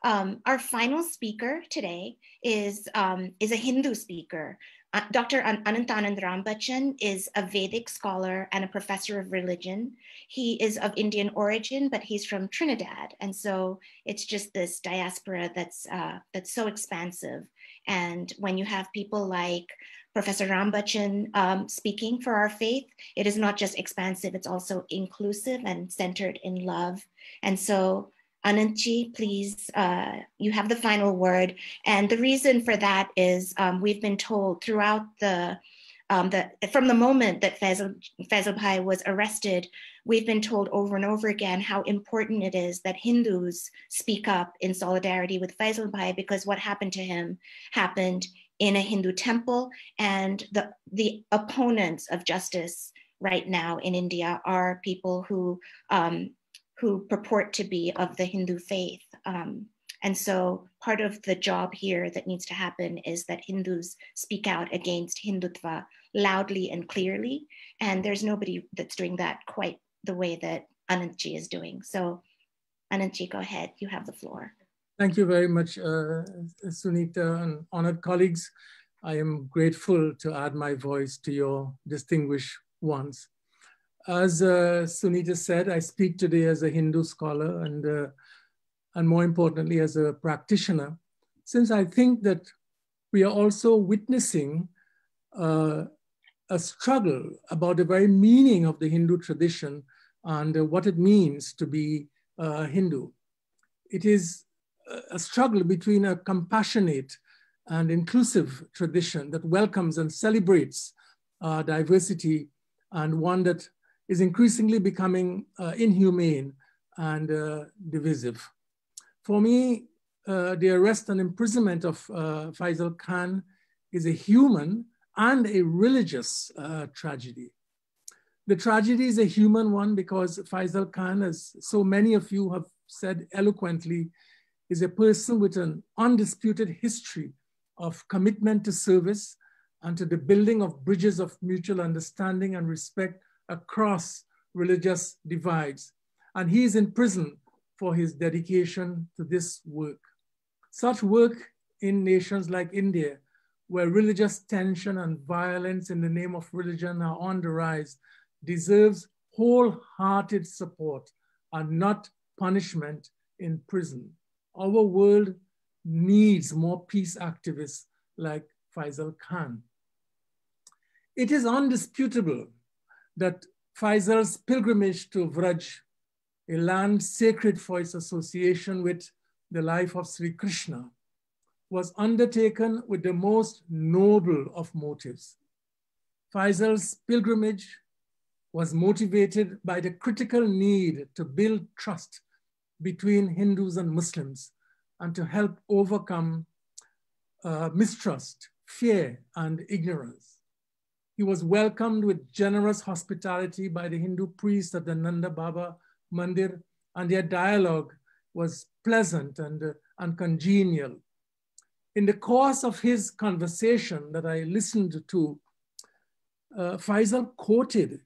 Our final speaker today is a Hindu speaker. Dr. Anantanand Rambachan is a Vedic scholar and a professor of religion. He is of Indian origin, but he's from Trinidad. And so it's just this diaspora that's so expansive. And when you have people like Professor Rambachan speaking for our faith, it is not just expansive, it's also inclusive and centered in love. And so Anantji, please, you have the final word. And the reason for that is we've been told throughout from the moment that Faisal Bhai was arrested, we've been told over and over again how important it is that Hindus speak up in solidarity with Faisal Bhai, because what happened to him happened in a Hindu temple, and the opponents of justice right now in India are people who purport to be of the Hindu faith. And so part of the job here that needs to happen is that Hindus speak out against Hindutva loudly and clearly. And there's nobody that's doing that quite the way that Anantji is doing. So Anantji, go ahead, you have the floor. Thank you very much, Sunita and honored colleagues. I am grateful to add my voice to your distinguished ones. As Sunita said, I speak today as a Hindu scholar and more importantly, as a practitioner, since I think that we are also witnessing a struggle about the very meaning of the Hindu tradition and what it means to be Hindu. It is a struggle between a compassionate and inclusive tradition that welcomes and celebrates diversity, and one that is increasingly becoming inhumane and divisive. For me, the arrest and imprisonment of Faisal Khan is a human and a religious tragedy. The tragedy is a human one because Faisal Khan, as so many of you have said eloquently, is a person with an undisputed history of commitment to service and to the building of bridges of mutual understanding and respect across religious divides. And he is in prison for his dedication to this work. Such work in nations like India, where religious tension and violence in the name of religion are on the rise, deserves wholehearted support and not punishment in prison. Our world needs more peace activists like Faisal Khan. It is undisputable that Faisal's pilgrimage to Vraj, a land sacred for its association with the life of Sri Krishna, was undertaken with the most noble of motives. Faisal's pilgrimage was motivated by the critical need to build trust between Hindus and Muslims and to help overcome mistrust, fear, and ignorance. He was welcomed with generous hospitality by the Hindu priest at the Nanda Baba Mandir, and their dialogue was pleasant and congenial. In the course of his conversation that I listened to, Faisal quoted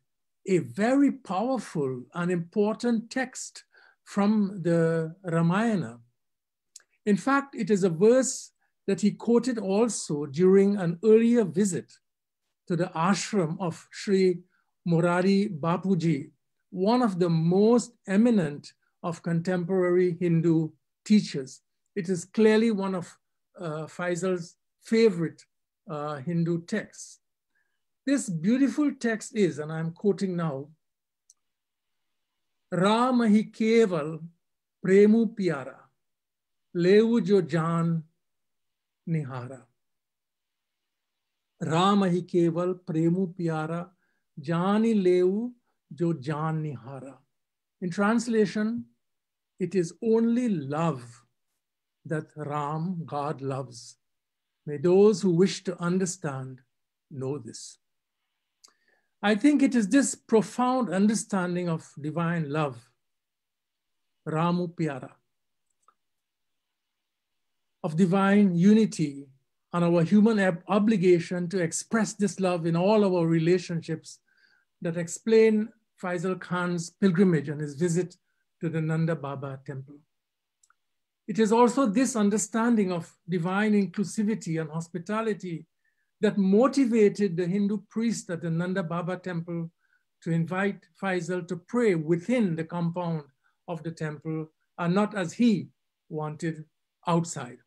a very powerful and important text from the Ramayana. In fact, it is a verse that he quoted also during an earlier visit to the ashram of Sri Morari Bapuji, one of the most eminent of contemporary Hindu teachers. It is clearly one of Faisal's favorite Hindu texts. This beautiful text is, and I'm quoting now, Rama hi keval premu pyara, levu jo jaan nihara. Rama hi keval premu pyara, jani levu jo jaan nihara. In translation, it is only love that Ram, God, loves. May those who wish to understand know this. I think it is this profound understanding of divine love, Ramu Pyara, of divine unity and our human obligation to express this love in all our relationships that explain Faisal Khan's pilgrimage and his visit to the Nanda Baba temple. It is also this understanding of divine inclusivity and hospitality that motivated the Hindu priest at the Nanda Baba temple to invite Faisal to pray within the compound of the temple and not as he wanted outside.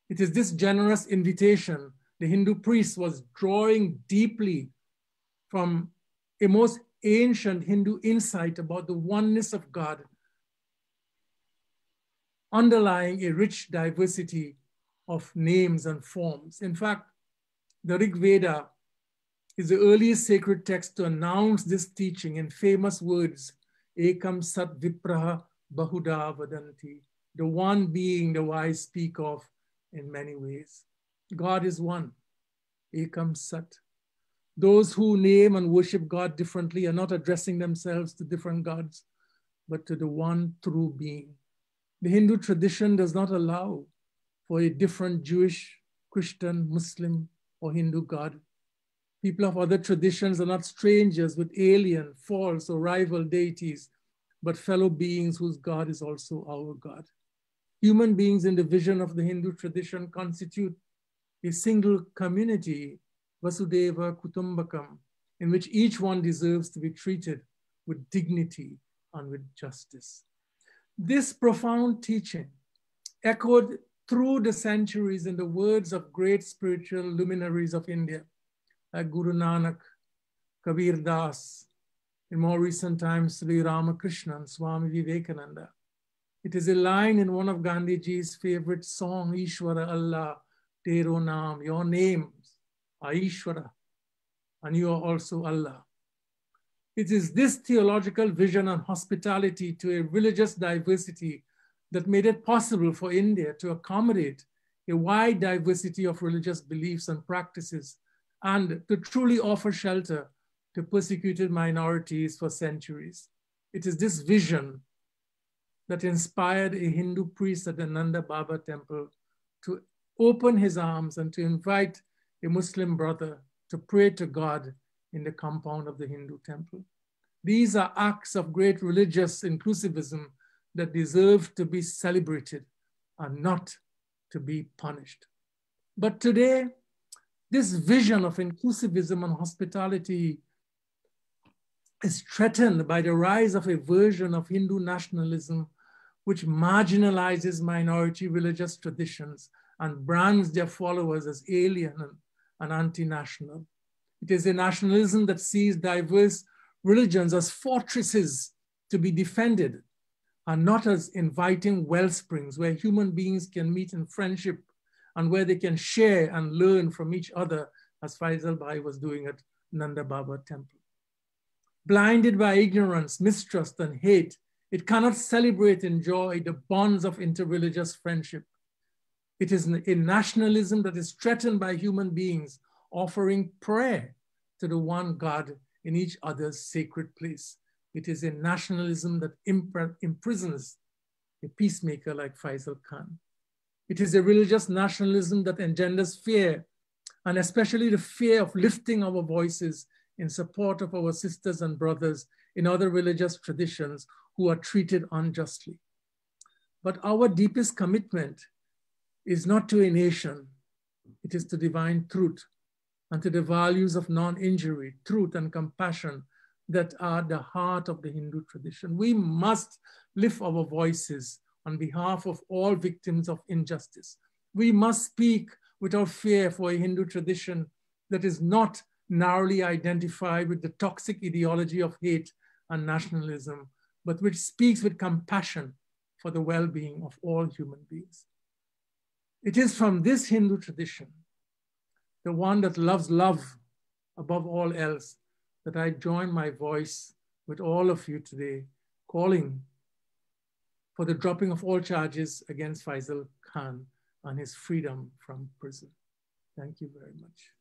It is this generous invitation the Hindu priest was drawing deeply from a most ancient Hindu insight about the oneness of God, underlying a rich diversity of names and forms. In fact, the Rig Veda is the earliest sacred text to announce this teaching in famous words, Ekam Sat Vipraha Bahuda Vadanti, the one being the wise speak of in many ways. God is one, Ekam Sat. Those who name and worship God differently are not addressing themselves to different gods, but to the one true being. The Hindu tradition does not allow for a different Jewish, Christian, Muslim, or Hindu God. People of other traditions are not strangers with alien, false, or rival deities, but fellow beings whose God is also our God. Human beings in the vision of the Hindu tradition constitute a single community, Vasudeva Kutumbakam, in which each one deserves to be treated with dignity and with justice. This profound teaching echoed through the centuries in the words of great spiritual luminaries of India, like Guru Nanak, Kabir Das, in more recent times, Sri Ramakrishna and Swami Vivekananda. It is a line in one of Gandhiji's favorite songs, Ishwara Allah, Tero Naam, your names are Ishwara, and you are also Allah. It is this theological vision and hospitality to a religious diversity that made it possible for India to accommodate a wide diversity of religious beliefs and practices, and to truly offer shelter to persecuted minorities for centuries. It is this vision that inspired a Hindu priest at the Nanda Baba temple to open his arms and to invite a Muslim brother to pray to God in the compound of the Hindu temple. These are acts of great religious inclusivism that deserve to be celebrated and not to be punished. But today, this vision of inclusivism and hospitality is threatened by the rise of a version of Hindu nationalism which marginalizes minority religious traditions and brands their followers as alien and anti-national. It is a nationalism that sees diverse religions as fortresses to be defended and not as inviting wellsprings where human beings can meet in friendship and where they can share and learn from each other, as Faisal Bhai was doing at Nanda Baba temple. Blinded by ignorance, mistrust, and hate, it cannot celebrate and enjoy the bonds of interreligious friendship. It is a nationalism that is threatened by human beings offering prayer to the one God in each other's sacred place. It is a nationalism that imprisons a peacemaker like Faisal Khan. It is a religious nationalism that engenders fear, and especially the fear of lifting our voices in support of our sisters and brothers in other religious traditions who are treated unjustly. But our deepest commitment is not to a nation, it is to divine truth and to the values of non-injury, truth, and compassion that are the heart of the Hindu tradition. We must lift our voices on behalf of all victims of injustice. We must speak without fear for a Hindu tradition that is not narrowly identified with the toxic ideology of hate and nationalism, but which speaks with compassion for the well-being of all human beings. It is from this Hindu tradition, the one that loves love above all else, that I join my voice with all of you today, calling for the dropping of all charges against Faisal Khan and his freedom from prison. Thank you very much.